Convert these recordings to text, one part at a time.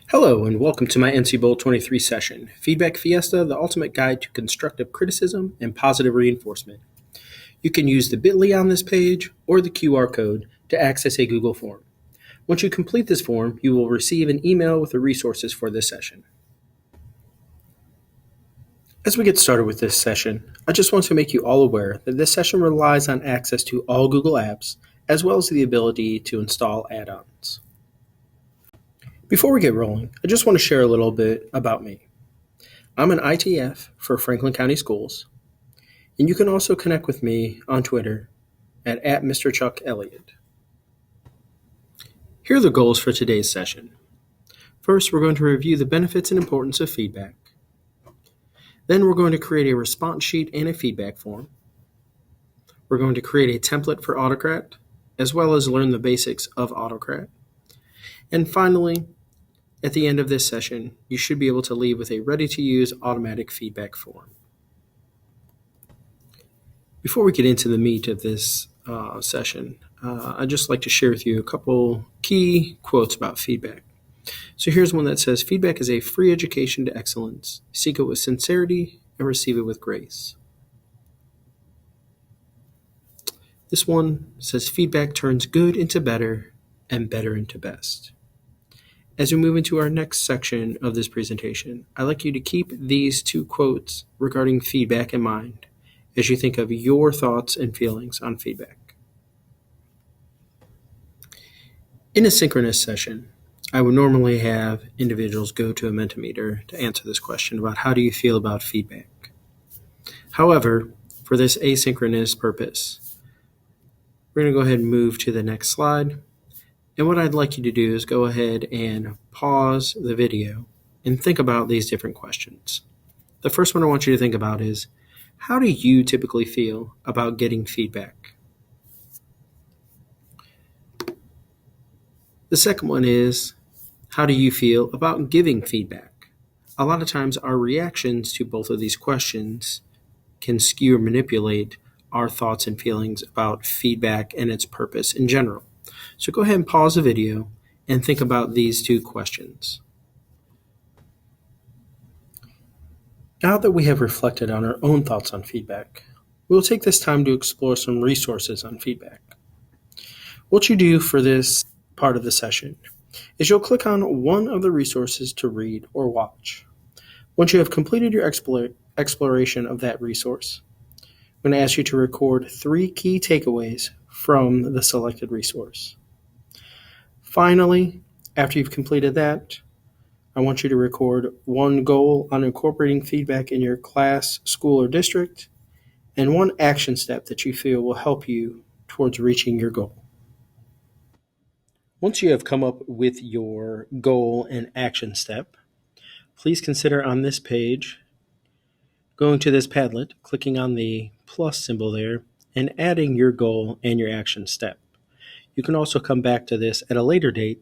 Hello, and welcome to my NCBOLD 23 session, Feedback Fiesta, the ultimate guide to constructive criticism and positive reinforcement. You can use the bit.ly on this page or the QR code to access a Google form. Once you complete this form, you will receive an email with the resources for this session. As we get started with this session, I just want to make you all aware that this session relies on access to all Google apps, as well as the ability to install add-ons. Before we get rolling, I just want to share a little bit about me. I'm an ITF for Franklin County Schools, and you can also connect with me on Twitter at Mr. Chuck Elliott. Here are the goals for today's session. First, we're going to review the benefits and importance of feedback. Then we're going to create a response sheet and a feedback form. We're going to create a template for Autocrat, as well as learn the basics of Autocrat. And finally, at the end of this session, you should be able to leave with a ready-to-use automatic feedback form. Before we get into the meat of this session, I'd just like to share with you a couple key quotes about feedback. So here's one that says, "Feedback is a free education to excellence. Seek it with sincerity and receive it with grace." This one says, "Feedback turns good into better and better into best." As we move into our next section of this presentation, I'd like you to keep these two quotes regarding feedback in mind as you think of your thoughts and feelings on feedback. In a synchronous session, I would normally have individuals go to a Mentimeter to answer this question about how do you feel about feedback. However, for this asynchronous purpose, we're going to go ahead and move to the next slide. And what I'd like you to do is go ahead and pause the video and think about these different questions. The first one I want you to think about is, how do you typically feel about getting feedback? The second one is, how do you feel about giving feedback? A lot of times our reactions to both of these questions can skew or manipulate our thoughts and feelings about feedback and its purpose in general. So go ahead and pause the video and think about these two questions. Now that we have reflected on our own thoughts on feedback, we'll take this time to explore some resources on feedback. What you do for this part of the session is you'll click on one of the resources to read or watch. Once you have completed your exploration of that resource, I'm going to ask you to record 3 key takeaways from the selected resource. Finally, after you've completed that, I want you to record 1 goal on incorporating feedback in your class, school, or district, and 1 action step that you feel will help you towards reaching your goal. Once you have come up with your goal and action step, please consider on this page going to this Padlet, clicking on the plus symbol there, and adding your goal and your action step. You can also come back to this at a later date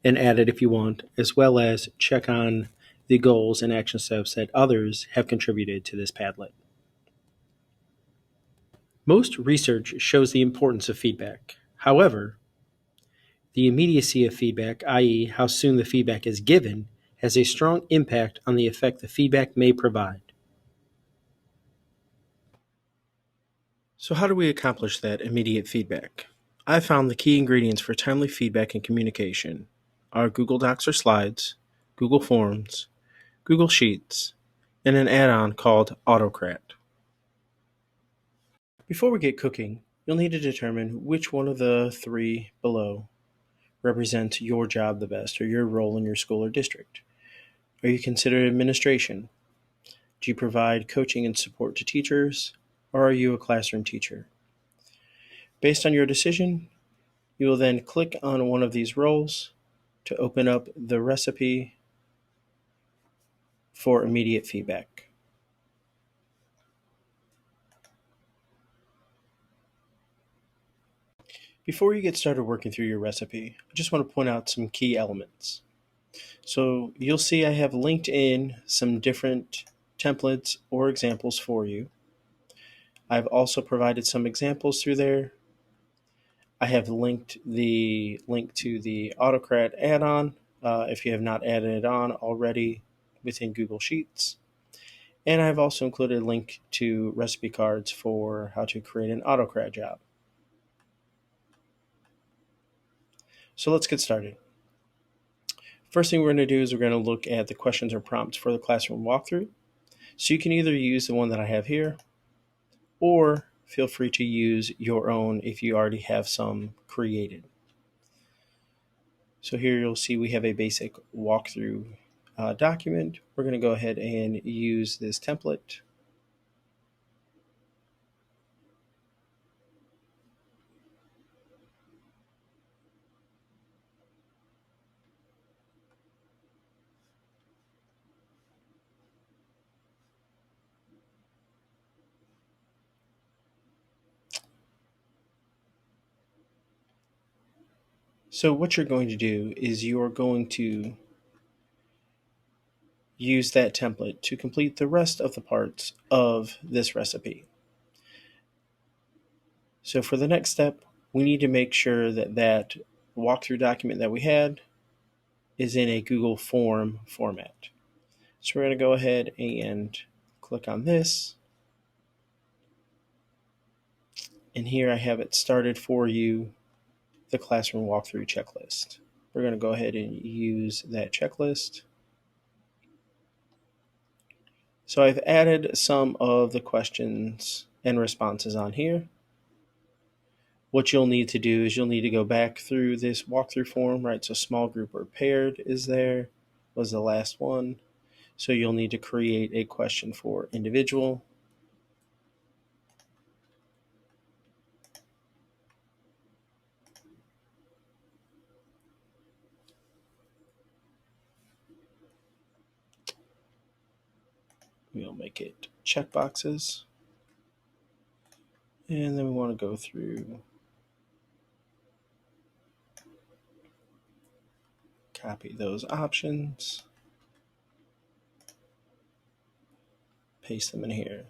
and add it if you want, as well as check on the goals and action steps that others have contributed to this Padlet. Most research shows the importance of feedback. However, the immediacy of feedback, i.e., how soon the feedback is given, has a strong impact on the effect the feedback may provide. So how do we accomplish that immediate feedback? I found the key ingredients for timely feedback and communication are Google Docs or Slides, Google Forms, Google Sheets, and an add-on called Autocrat. Before we get cooking, you'll need to determine which one of the 3 below represents your job the best, or your role in your school or district. Are you considered administration? Do you provide coaching and support to teachers, or are you a classroom teacher? Based on your decision, you will then click on one of these roles to open up the recipe for immediate feedback. Before you get started working through your recipe, I just want to point out some key elements. So you'll see I have linked in some different templates or examples for you. I've also provided some examples through there. I have linked the link to the Autocrat add-on if you have not added it on already within Google Sheets. And I've also included a link to recipe cards for how to create an Autocrat job. So let's get started. First thing we're going to do is we're going to look at the questions or prompts for the classroom walkthrough. So you can either use the one that I have here, or feel free to use your own if you already have some created. So here you'll see we have a basic walkthrough document. We're going to go ahead and use this template. So what you're going to do is you're going to use that template to complete the rest of the parts of this recipe. So for the next step, we need to make sure that that walkthrough document that we had is in a Google form format. So we're going to go ahead and click on this. And here I have it started for you, the classroom walkthrough checklist. We're going to go ahead and use that checklist. So I've added some of the questions and responses on here. What you'll need to do is you'll need to go back through this walkthrough form, right? So small group or paired is there, was the last one. So you'll need to create a question for individual. We'll make it checkboxes. And then we want to go through, copy those options, paste them in here.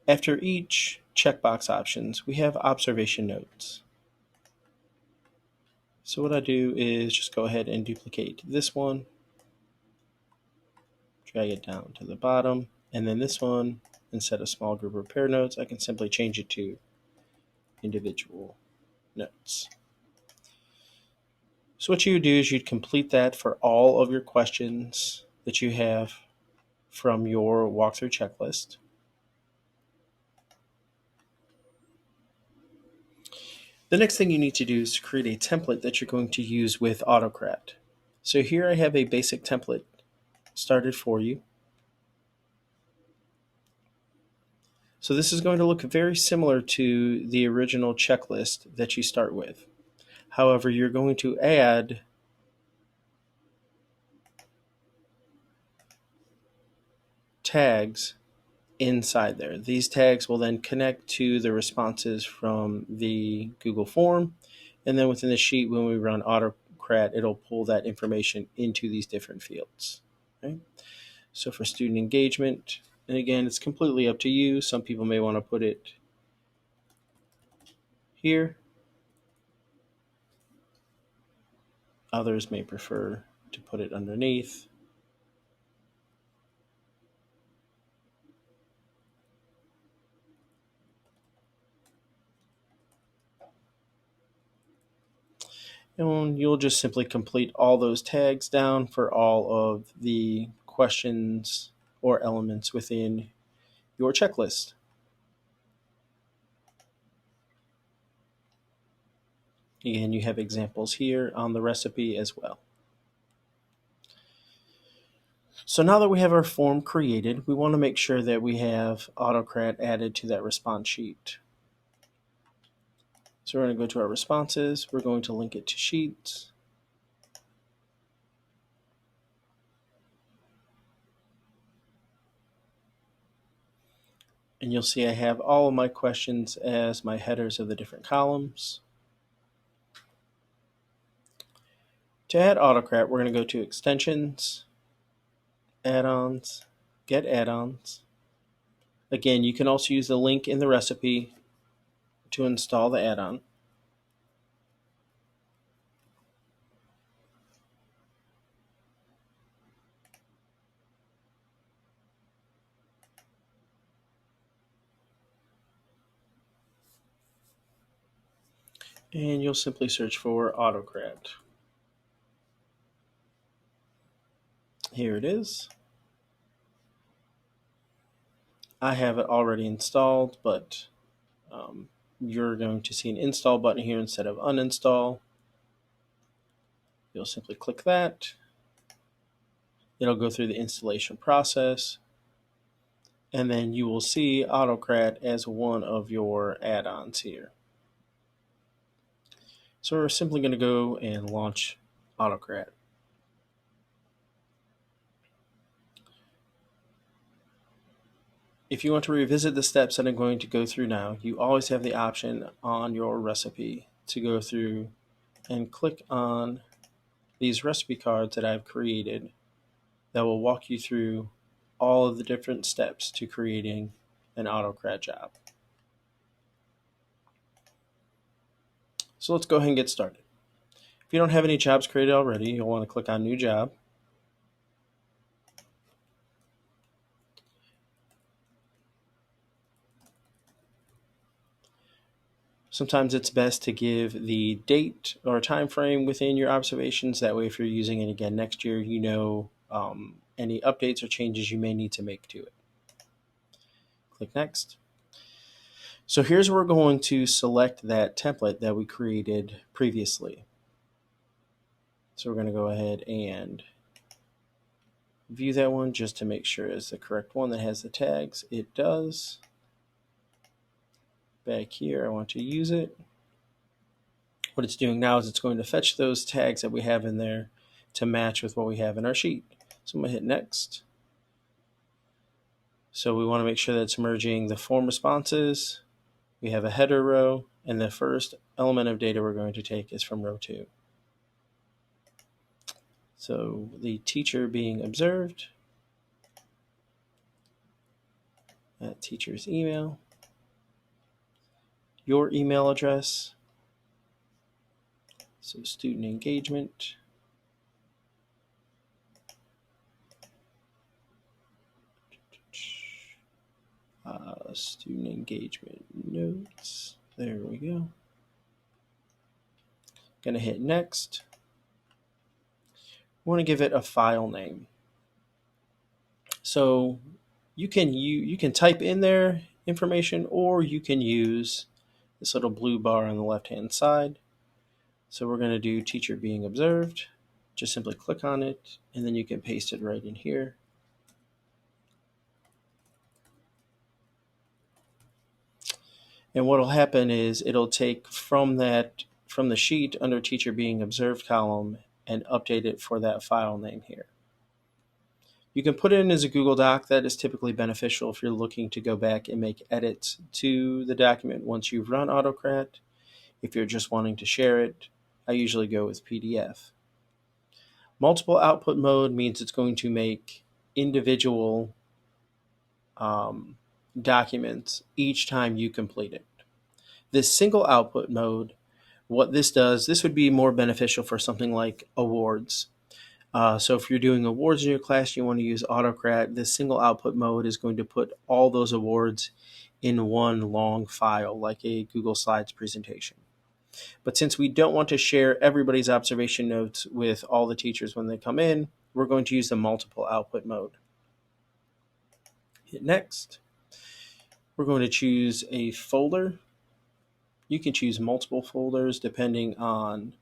After each checkbox options, we have observation notes. So what I do is just go ahead and duplicate this one, drag it down to the bottom, and then this one, instead of small group or pair notes, I can simply change it to individual notes. So what you would do is you'd complete that for all of your questions that you have from your walkthrough checklist. The next thing you need to do is to create a template that you're going to use with Autocrat. So here I have a basic template started for you. So this is going to look very similar to the original checklist that you start with. However, you're going to add tags inside there. These tags will then connect to the responses from the Google form. And then within the sheet, when we run Autocrat, it'll pull that information into these different fields. Okay? So for student engagement, and again, it's completely up to you. Some people may want to put it here. Others may prefer to put it underneath. And you'll just simply complete all those tags down for all of the questions or elements within your checklist. Again, you have examples here on the recipe as well. So now that we have our form created, we want to make sure that we have Autocrat added to that response sheet. So we're going to go to our responses. We're going to link it to Sheets. And you'll see I have all of my questions as my headers of the different columns. To add Autocrat, we're going to go to Extensions, Add-ons, Get Add-ons. Again, you can also use the link in the recipe to install the add-on. And you'll simply search for Autocrat. Here it is. I have it already installed, but you're going to see an install button here instead of uninstall. You'll simply click that. It'll go through the installation process, and then you will see Autocrat as one of your add-ons here. So we're simply going to go and launch Autocrat. If you want to revisit the steps that I'm going to go through now, you always have the option on your recipe to go through and click on these recipe cards that I've created that will walk you through all of the different steps to creating an Autocrat job. So let's go ahead and get started. If you don't have any jobs created already, you'll want to click on New Job. Sometimes it's best to give the date or time frame within your observations. That way, if you're using it again next year, you know any updates or changes you may need to make to it. Click Next. So here's where we're going to select that template that we created previously. So we're going to go ahead and view that one just to make sure it's the correct one that has the tags. It does. Back here, I want to use it. What it's doing now is it's going to fetch those tags that we have in there to match with what we have in our sheet. So I'm going to hit Next. So we want to make sure that it's merging the form responses. We have a header row, and the first element of data we're going to take is from row 2. So the teacher being observed, that teacher's email, your email address, so student engagement, student engagement notes, there we go. Gonna hit Next. We want to give it a file name. So you can type in there information, or you can use this little blue bar on the left-hand side. So we're going to do teacher being observed. Just simply click on it, and then you can paste it right in here. And what will happen is it'll take from the sheet under teacher being observed column and update it for that file name here. You can put it in as a Google Doc. That is typically beneficial if you're looking to go back and make edits to the document once you've run Autocrat. If you're just wanting to share it, I usually go with PDF. Multiple output mode means it's going to make individual documents each time you complete it. This single output mode, what this does, this would be more beneficial for something like awards. So if you're doing awards in your class, you want to use Autocrat, this single output mode is going to put all those awards in one long file, like a Google Slides presentation. But since we don't want to share everybody's observation notes with all the teachers when they come in, we're going to use the multiple output mode. Hit Next. We're going to choose a folder. You can choose multiple folders depending on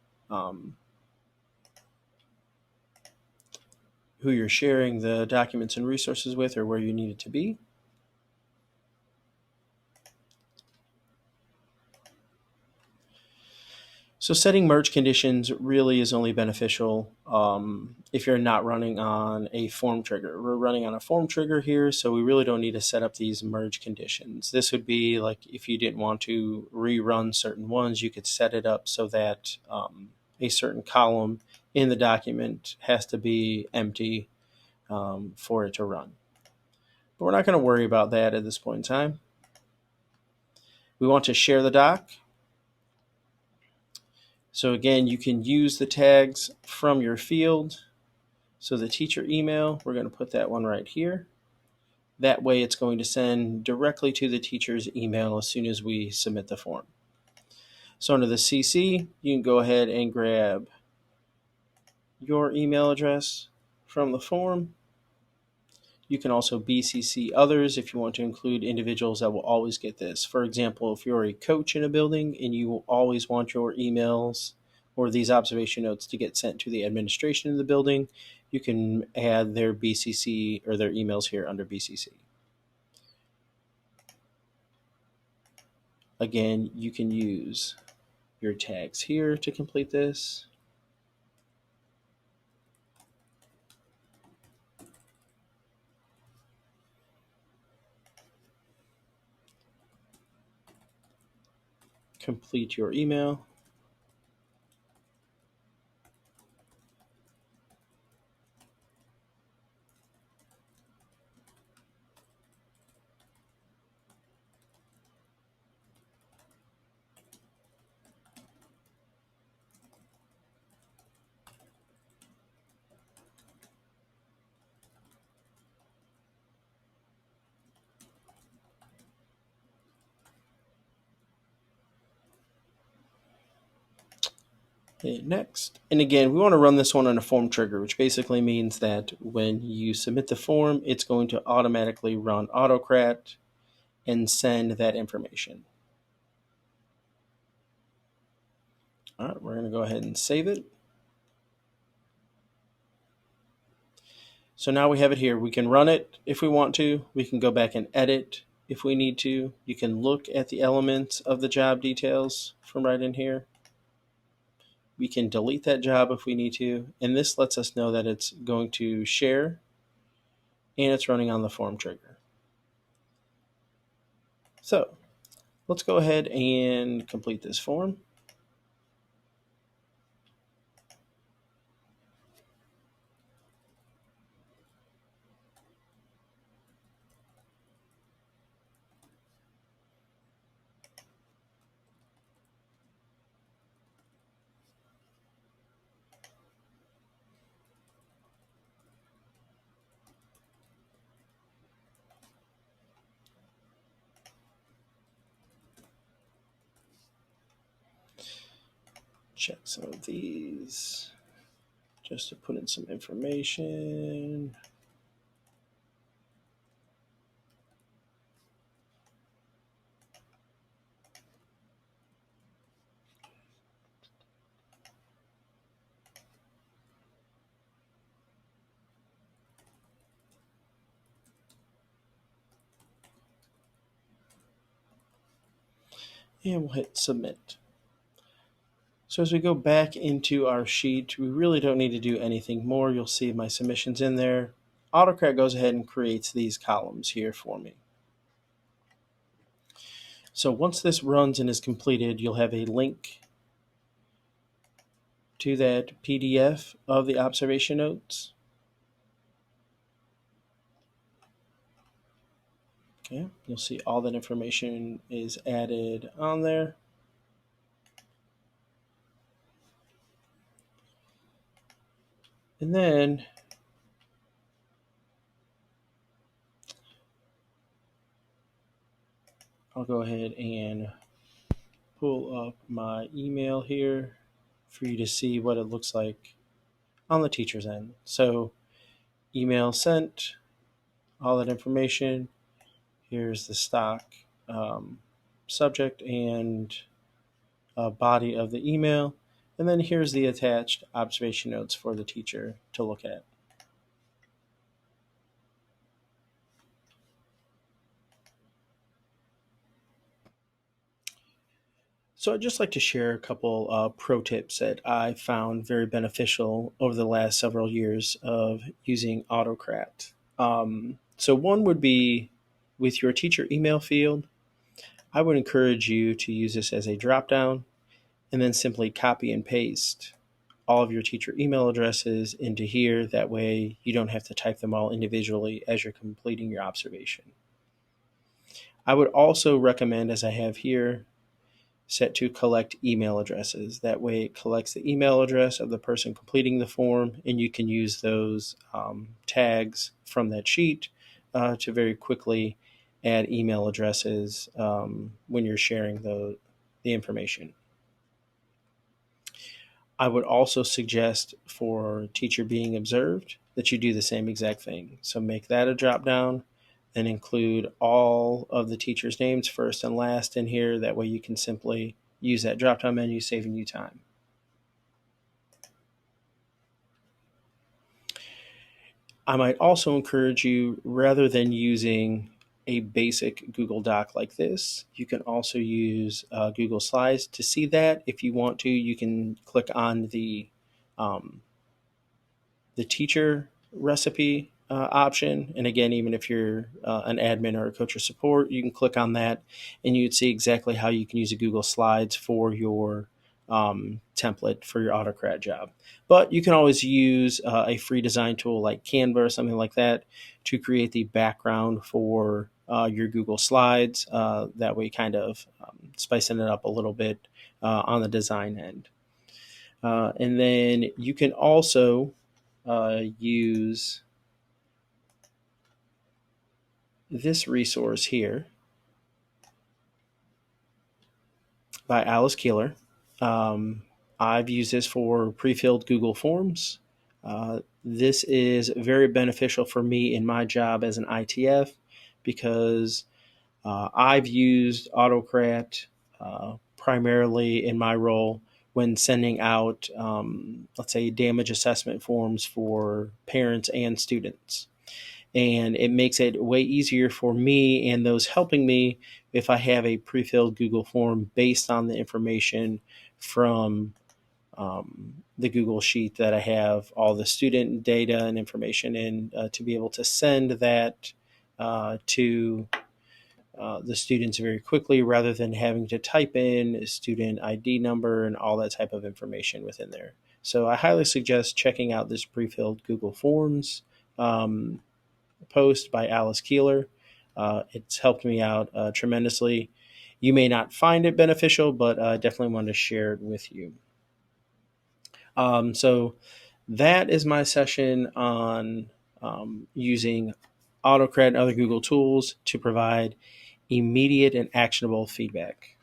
who you're sharing the documents and resources with or where you need it to be. So setting merge conditions really is only beneficial if you're not running on a form trigger. We're running on a form trigger here, so we really don't need to set up these merge conditions. This would be like if you didn't want to rerun certain ones, you could set it up so that a certain column in the document has to be empty for it to run. But we're not going to worry about that at this point in time. We want to share the doc. So again, you can use the tags from your field. So the teacher email, we're going to put that one right here. That way it's going to send directly to the teacher's email as soon as we submit the form. So under the CC, you can go ahead and grab your email address from the form. You can also BCC others if you want to include individuals that will always get this. For example, if you're a coach in a building and you will always want your emails or these observation notes to get sent to the administration of the building, you can add their BCC or their emails here under BCC. Again, you can use your tags here to complete this. Complete your email. Hit next. And again, we want to run this one on a form trigger, which basically means that when you submit the form, it's going to automatically run Autocrat and send that information. All right, we're going to go ahead and save it. So now we have it here. We can run it if we want to. We can go back and edit if we need to. You can look at the elements of the job details from right in here. We can delete that job if we need to. And this lets us know that it's going to share and it's running on the form trigger. So let's go ahead and complete this form. Check some of these just to put in some information. And we'll hit submit. So as we go back into our sheet, we really don't need to do anything more. You'll see my submissions in there. Autocrat goes ahead and creates these columns here for me. So once this runs and is completed, you'll have a link to that PDF of the observation notes. Okay, you'll see all that information is added on there. And then I'll go ahead and pull up my email here for you to see what it looks like on the teacher's end. So email sent, all that information. Here's the stock subject and body of the email. And then here's the attached observation notes for the teacher to look at. So I'd just like to share a couple pro tips that I found very beneficial over the last several years of using Autocrat. So one would be with your teacher email field. I would encourage you to use this as a drop-down and then simply copy and paste all of your teacher email addresses into here. That way you don't have to type them all individually as you're completing your observation. I would also recommend, as I have here, set to collect email addresses. That way it collects the email address of the person completing the form, and you can use those tags from that sheet to very quickly add email addresses when you're sharing the information. I would also suggest for teacher being observed that you do the same exact thing. So make that a drop down and include all of the teacher's names first and last in here. That way you can simply use that drop down menu, saving you time. I might also encourage you, rather than using a basic Google Doc like this, you can also use Google Slides to see that. If you want to, you can click on the teacher recipe option. And again, even if you're an admin or a coach or support, you can click on that and you'd see exactly how you can use a Google Slides for your template for your Autocrat job. But you can always use a free design tool like Canva or something like that to create the background for your Google Slides. That way, kind of spicing it up a little bit on the design end. And then you can also use this resource here by Alice Keeler. I've used this for pre-filled Google Forms. This is very beneficial for me in my job as an ITF because I've used Autocrat primarily in my role when sending out, let's say, damage assessment forms for parents and students. And it makes it way easier for me and those helping me if I have a pre-filled Google form based on the information from the Google sheet that I have all the student data and information in, to be able to send that to the students very quickly rather than having to type in a student ID number and all that type of information within there. So I highly suggest checking out this pre-filled Google Forms post by Alice Keeler. It's helped me out tremendously. You may not find it beneficial, but I definitely wanted to share it with you. So that is my session on using Autocrat and other Google tools to provide immediate and actionable feedback.